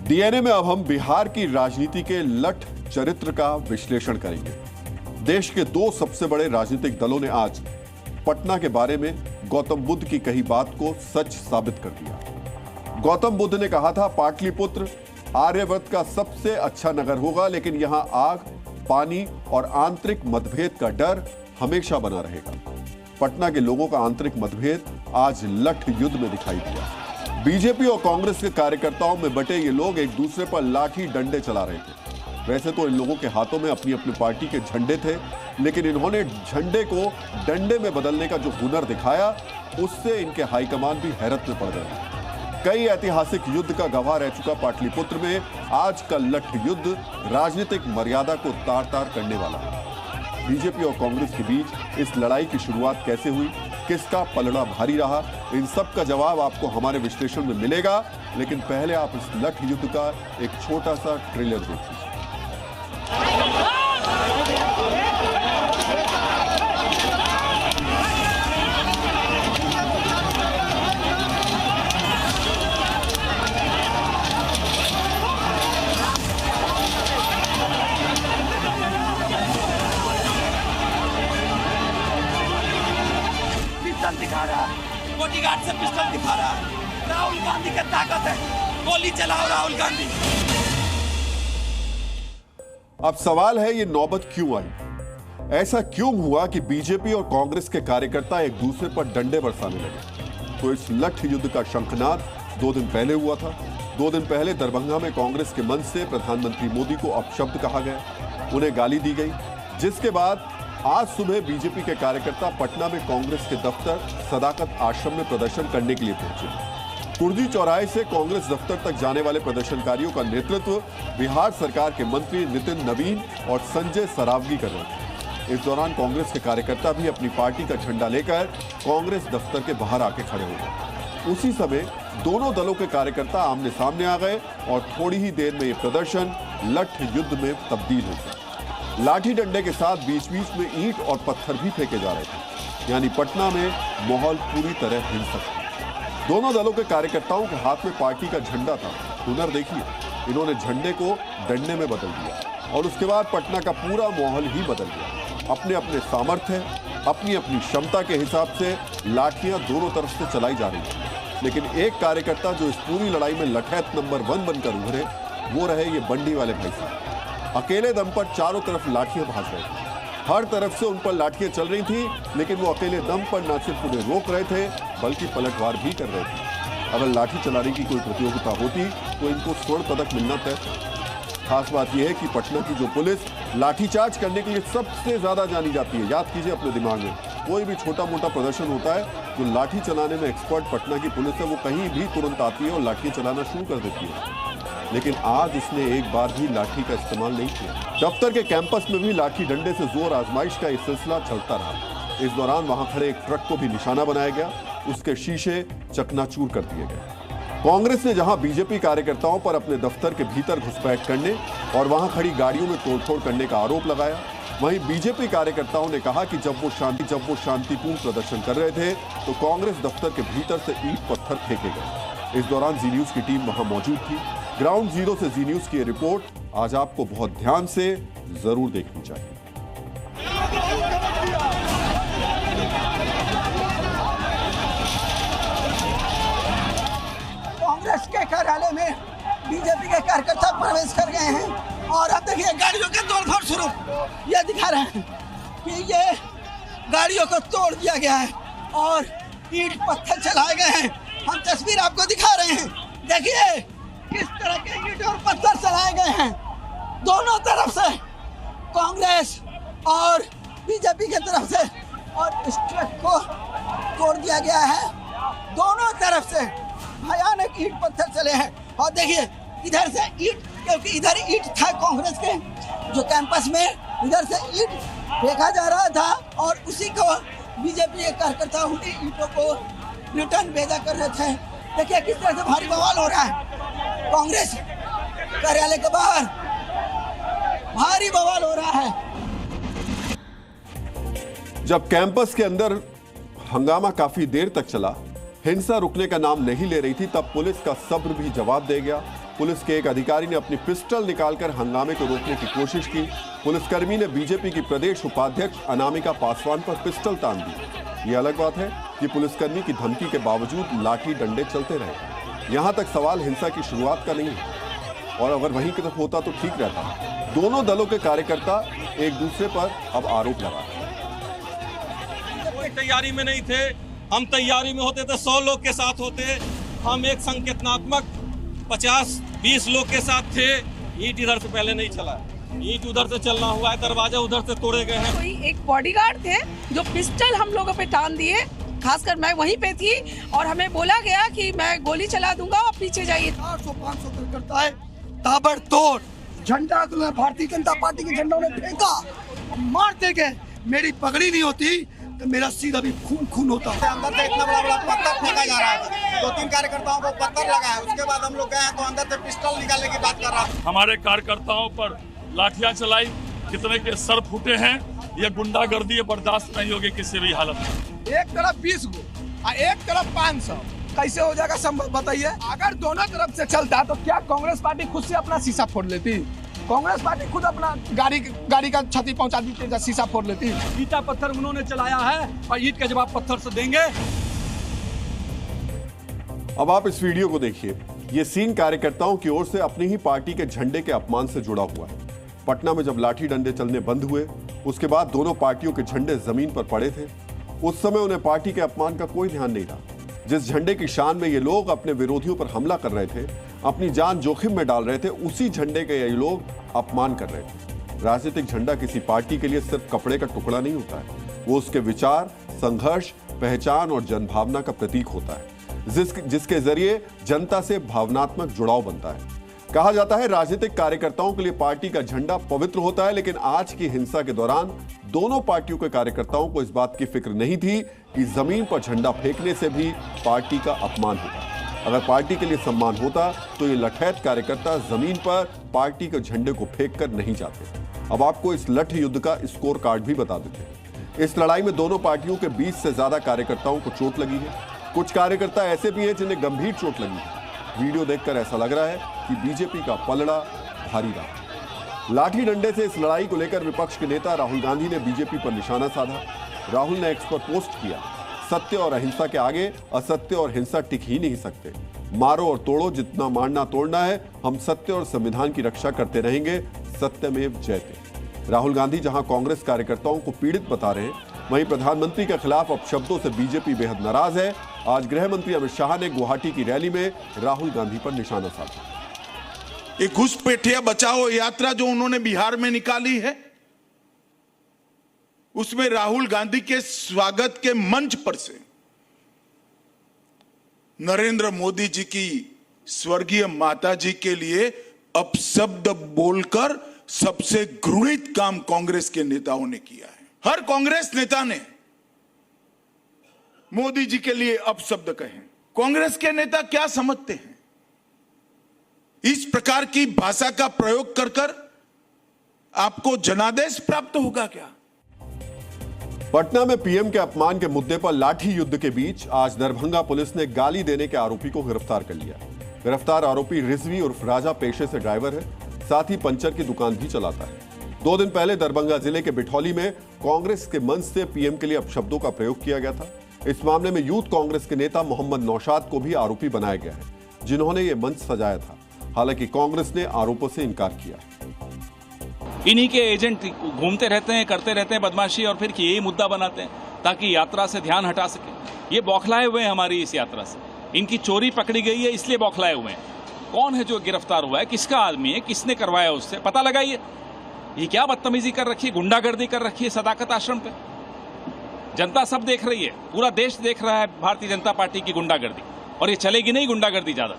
DNA में अब हम बिहार की राजनीति के लठ चरित्र का विश्लेषण करेंगे। देश के दो सबसे बड़े राजनीतिक दलों ने आज पटना के बारे में गौतम बुद्ध की कही बात को सच साबित कर दिया। गौतम बुद्ध ने कहा था, पाटलिपुत्र आर्यव्रत का सबसे अच्छा नगर होगा, लेकिन यहां आग, पानी और आंतरिक मतभेद का डर हमेशा बना रहेगा। पटना के लोगों का आंतरिक मतभेद आज लठ युद्ध में दिखाई दिया। बीजेपी और कांग्रेस के कार्यकर्ताओं में बटे ये लोग एक दूसरे पर लाठी डंडे चला रहे थे। वैसे तो इन लोगों के हाथों में अपनी अपनी पार्टी के झंडे थे, लेकिन इन्होंने झंडे को डंडे में बदलने का जो हुनर दिखाया, उससे इनके हाईकमान भी हैरत में पड़ गए। कई ऐतिहासिक युद्ध का गवाह रह चुका पाटलिपुत्र में आज का लठ युद्ध राजनीतिक मर्यादा को तार तार करने वाला है। बीजेपी और कांग्रेस के बीच इस लड़ाई की शुरुआत कैसे हुई, किसका पलड़ा भारी रहा, इन सब का जवाब आपको हमारे विश्लेषण में मिलेगा। लेकिन पहले आप इस लठ युद्ध का एक छोटा सा ट्रेलर देखिए। दिखा रहा है, बॉडीगार्ड से पिस्टल दिखा रहा है। राहुल गांधी की ताकत है, गोली चलाओ राहुल गांधी। अब सवाल है, ये नौबत क्यों आई? ऐसा क्यों हुआ कि बीजेपी और कांग्रेस के कार्यकर्ता एक दूसरे पर डंडे बरसाने लगे? तो इस लठ युद्ध का शंखनाद 2 दिन पहले हुआ था। 2 दिन पहले दरभंगा में कांग्रेस के मंच से प्रधानमंत्री मोदी को अपशब्द कहा गया, उन्हें गाली दी गई, जिसके बाद आज सुबह बीजेपी के कार्यकर्ता पटना में कांग्रेस के दफ्तर सदाकत आश्रम में प्रदर्शन करने के लिए पहुंचे। कुर्जी चौराहे से कांग्रेस दफ्तर तक जाने वाले प्रदर्शनकारियों का नेतृत्व बिहार सरकार के मंत्री नितिन नवीन और संजय सरावगी कर रहे थे। इस दौरान कांग्रेस के कार्यकर्ता भी अपनी पार्टी का झंडा लेकर कांग्रेस दफ्तर के बाहर आके खड़े हो गए। उसी समय दोनों दलों के कार्यकर्ता आमने सामने आ गए और थोड़ी ही देर में यह प्रदर्शन लठ युद्ध में तब्दील हो गया। लाठी डंडे के साथ बीच बीच में ईंट और पत्थर भी फेंके जा रहे थे, यानी पटना में माहौल पूरी तरह हिंसक था। दोनों दलों के कार्यकर्ताओं के हाथ में पार्टी का झंडा था। हुनर देखिए, इन्होंने झंडे को डंडे में बदल दिया और उसके बाद पटना का पूरा माहौल ही बदल गया। अपने अपने सामर्थ्य, अपनी अपनी क्षमता के हिसाब से लाठियां दोनों तरफ से चलाई जा रही थी। लेकिन एक कार्यकर्ता जो इस पूरी लड़ाई में लठैत नंबर 1 बनकर उभरे, वो रहे ये बंडी वाले भाई साहब। अकेले दम पर चारों तरफ लाठियां भाग रहे थे, हर तरफ से उन पर लाठियां चल रही थी, लेकिन वो अकेले दम पर न सिर्फ उन्हें रोक रहे थे, बल्कि पलटवार भी कर रहे थे। अगर लाठी चलाने की कोई प्रतियोगिता होती तो इनको स्वर्ण पदक मिलना तय था। खास बात यह है कि पटना की जो पुलिस लाठीचार्ज करने के लिए सबसे ज्यादा जानी जाती है, याद कीजिए अपने दिमाग में, कोई भी छोटा मोटा प्रदर्शन होता है, जो लाठी चलाने में एक्सपर्ट पटना की पुलिस है, वो कहीं भी तुरंत आती है और लाठियां चलाना शुरू कर देती है। लेकिन आज उसने एक बार भी लाठी का इस्तेमाल नहीं किया। दफ्तर के कैंपस में भी लाठी डंडे से जोर आजमाइश का यह सिलसिला चलता रहा। इस दौरान वहां खड़े एक ट्रक को भी निशाना बनाया गया, उसके शीशे चकनाचूर कर दिए गए। कांग्रेस ने जहां बीजेपी कार्यकर्ताओं पर अपने दफ्तर के भीतर घुसपैठ करने और वहां खड़ी गाड़ियों में तोड़फोड़ करने का आरोप लगाया, वहीं बीजेपी कार्यकर्ताओं ने कहा कि जब वो शांतिपूर्ण प्रदर्शन कर रहे थे तो कांग्रेस दफ्तर के भीतर से ईंट पत्थर फेंके गए। इस दौरान जी न्यूज की टीम वहां मौजूद थी। ग्राउंड जीरो से जी न्यूज की यह रिपोर्ट आज आपको बहुत ध्यान से जरूर देखनी चाहिए। कांग्रेस के कार्यालय में बीजेपी के कार्यकर्ता प्रवेश कर गए हैं और अब देखिए गाड़ियों के तोड़फोड़ शुरू, ये दिखा रहे हैं कि ये गाड़ियों को तोड़ दिया गया है और ईंट पत्थर चलाए गए हैं। हम तस्वीर आपको दिखा रहे हैं, देखिए किस तरह के ईंट और पत्थर चलाए गए हैं। दोनों तरफ से कांग्रेस और बीजेपी की तरफ से, और इस ट्रक को तोड़ दिया गया है। दोनों तरफ से भयानक ईंट पत्थर चले हैं और देखिए इधर से ईंट, क्योंकि इधर ईंट था कांग्रेस के जो कैंपस में, इधर से ईंट फेंका जा रहा था और उसी को बीजेपी के कार्यकर्ता उन्हीं ईंटों को रिटर्न भेजा कर रहे थे। देखिए किस तरह से भारी बवाल हो रहा है कांग्रेस कार्यालय के बाहर, भारी बवाल हो रहा है। जब कैंपस के अंदर हंगामा काफी देर तक चला, हिंसा रुकने का नाम नहीं ले रही थी, तब पुलिस का सब्र भी जवाब दे गया पुलिस के एक अधिकारी ने अपनी पिस्टल निकालकर हंगामे को रोकने की कोशिश की। पुलिसकर्मी ने बीजेपी की प्रदेश उपाध्यक्ष अनामिका पासवान पर पिस्टल तान दी। ये अलग बात है कि पुलिसकर्मी की धमकी के बावजूद लाठी डंडे चलते रहे। यहां तक सवाल हिंसा की शुरुआत का नहीं है, और अगर वहीं की तरफ होता तो ठीक रहता। दोनों दलों के कार्यकर्ता एक दूसरे पर अब आरोप लगा रहे हैं। कोई तैयारी में नहीं थे, हम तैयारी में होते तो 100 लोग के साथ होते। हम एक संकेतनात्मक 50-20 लोग के साथ थे। ईंट इधर से पहले नहीं चला, ईंट उधर से चलना हुआ है, दरवाजा उधर से तोड़े गए हैं। कोई एक बॉडीगार्ड थे जो पिस्टल हम लोगों पे टान दिए, खासकर मैं वहीं पे थी, और हमें बोला गया कि मैं गोली चला दूंगा, आप पीछे जाइए। 400-500 करता है ताबड़तोड़ झंडा को भारतीय जनता पार्टी के झंडों ने फेंका, मारते गए। मेरी पगड़ी नहीं होती तो मेरा सीधा भी खून होता। अंदर से इतना बड़ा पत्थर फेंका जा रहा है, 2-3 कार्यकर्ताओं को पत्थर लगा है। उसके बाद हम लोग गए तो अंदर से पिस्टल निकालने की बात कर रहा है। हमारे कार्यकर्ताओं पर लाठियां चलाई, कितने के सर फूटे हैं। ये गुंडागर्दी बर्दाश्त नहीं होगी किसी भी हालत में। एक तरफ 20 गो और एक तरफ 500, कैसे हो जाएगा संभव बताइए? अगर दोनों तरफ से चलता तो क्या कांग्रेस पार्टी खुद से अपना शीशा फोड़ लेती? कांग्रेस पार्टी खुद अपना गाड़ी का क्षति पहुंचा दी, शीशा फोड़ लेती। ईटा पत्थर उन्होंने चलाया है और ईंट का जवाब पत्थर से देंगे। अब आप इस वीडियो को देखिए। ये सीन कार्यकर्ताओं की ओर से अपनी ही पार्टी के झंडे के अपमान से जुड़ा हुआ है। पटना में जब लाठी डंडे चलने बंद हुए, उसके बाद दोनों पार्टियों के झंडे जमीन पर पड़े थे। उस समय उन्हें पार्टी के अपमान का कोई ध्यान नहीं था। जिस झंडे की शान में ये लोग अपने विरोधियों पर हमला कर रहे थे, अपनी जान जोखिम में डाल रहे थे, उसी झंडे के ये लोग अपमान कर रहे थे। राजनीतिक झंडा किसी पार्टी के लिए सिर्फ कपड़े का टुकड़ा नहीं होता है, वो उसके विचार, संघर्ष, पहचान और जनभावना का प्रतीक होता है, जिसके जरिए जनता से भावनात्मक जुड़ाव बनता है। कहा जाता है राजनीतिक कार्यकर्ताओं के लिए पार्टी का झंडा पवित्र होता है, लेकिन आज की हिंसा के दौरान दोनों पार्टियों के कार्यकर्ताओं को इस बात की फिक्र नहीं थी कि जमीन पर झंडा फेंकने से भी पार्टी का अपमान होगा। अगर पार्टी के लिए सम्मान होता तो ये लठैत कार्यकर्ता जमीन पर पार्टी के झंडे को फेंक कर नहीं जाते। अब आपको इस लठ युद्ध का स्कोर कार्ड भी बता देते हैं। इस लड़ाई में दोनों पार्टियों के 20 से ज्यादा कार्यकर्ताओं को चोट लगी है। कुछ कार्यकर्ता ऐसे भी हैं जिन्हें गंभीर चोट लगी है। वीडियो देखकर ऐसा लग रहा है कि बीजेपी का पलड़ा भारी रहा। लाठी डंडे से इस लड़ाई को लेकर विपक्ष के नेता राहुल गांधी ने बीजेपी पर निशाना साधा। राहुल ने एक्स पर पोस्ट किया, सत्य और अहिंसा के आगे असत्य और हिंसा टिक ही नहीं सकते। मारो और तोड़ो, जितना मारना तोड़ना है, हम सत्य और संविधान की रक्षा करते रहेंगे, सत्यमेव जयते। राहुल गांधी जहां कांग्रेस कार्यकर्ताओं को पीड़ित बता रहे हैं, वहीं प्रधानमंत्री के खिलाफ अपशब्दों से बीजेपी बेहद नाराज है। आज गृह मंत्री अमित शाह ने गुवाहाटी की रैली में राहुल गांधी पर निशाना साधा। ये घुसपैठिया बचाओ यात्रा जो उन्होंने बिहार में निकाली है, उसमें राहुल गांधी के स्वागत के मंच पर से नरेंद्र मोदी जी की स्वर्गीय माता जी के लिए अपशब्द बोलकर सबसे घृणित काम कांग्रेस के नेताओं ने किया है। हर कांग्रेस नेता ने मोदी जी के लिए अपशब्द कहे। कांग्रेस के नेता क्या समझते हैं? इस प्रकार की भाषा का प्रयोग कर कर आपको जनादेश प्राप्त होगा क्या? पटना में पीएम के अपमान के मुद्दे पर लाठी युद्ध के बीच आज दरभंगा पुलिस ने गाली देने के आरोपी को गिरफ्तार कर लिया। गिरफ्तार आरोपी रिजवी उर्फ राजा पेशे से ड्राइवर है, साथ ही पंचर की दुकान भी चलाता है। 2 दिन पहले दरभंगा जिले के बिठौली में कांग्रेस के मंच से पीएम के लिए अपशब्दों का प्रयोग किया गया था। इस मामले में यूथ कांग्रेस के नेता मोहम्मद नौशाद को भी आरोपी बनाया गया है, जिन्होंने ये मंच सजाया था। हालांकि कांग्रेस ने आरोपों से इनकार किया है। इन्हीं के एजेंट घूमते रहते हैं, करते रहते हैं बदमाशी, और फिर यही मुद्दा बनाते हैं ताकि यात्रा से ध्यान हटा सके। ये बौखलाए हुए हैं हमारी इस यात्रा से। इनकी चोरी पकड़ी गई है, इसलिए बौखलाए हुए हैं। कौन है जो गिरफ्तार हुआ है, किसका आदमी है, किसने करवाया, उससे पता लगाइए। ये क्या बदतमीजी कर रखी है, गुंडागर्दी कर रखी है सदाकत आश्रम पे। जनता सब देख रही है, पूरा देश देख रहा है भारतीय जनता पार्टी की गुंडागर्दी, और ये चलेगी नहीं गुंडागर्दी ज्यादा।